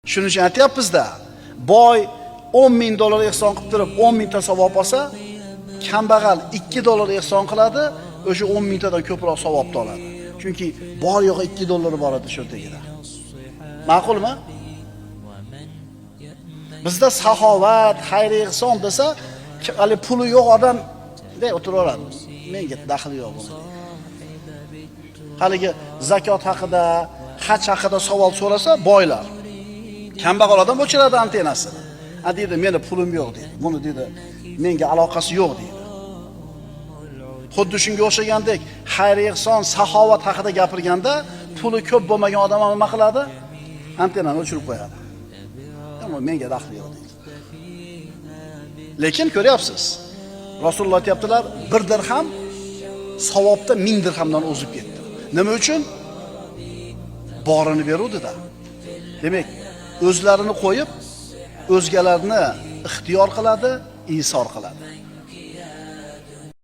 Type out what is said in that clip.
Shuning uchun aytyapmiz-da, boy 10 ming dollar ehson qilib turib 10 mingta savob olsa, kambag'al 2 dollar ehson qiladi, o'sha 10 mingtadan ko'proq savobni oladi. Chunki bor yo'g'i 2 dollari bor edi shu yerda. Ma'qulmi? Bizda saxovat, xayr ehson desa, hali puli yo'q odam deb o'tiraveradi. Menga daxli yo'q buni. Haligi zakot haqida, haj haqida savol so'rasa boylar. Kambag'al odam o'chiradi antenasini. Deydi, meni pulim yo'q deydi. Buni deydi, menga aloqasi yo'q deydi. Xuddi shunga o'xshagandek, xayr ehson, saxovat haqida gapirganda, puli ko'p bo'lmagan odam nima qiladi? Antenani o'chirib qo'yadi. Ammo menga daxli yo'q deydi. Lekin ko'ryapsiz, Rasululloh aytibdilar, 1 dirham savobda 1000 dirhamdan o'zib ketdi. Nima uchun? Borini beruvdi-da. Demak, o'zlarini qo'yib, o'zgalarni ixtiyor qiladi, isor qiladi.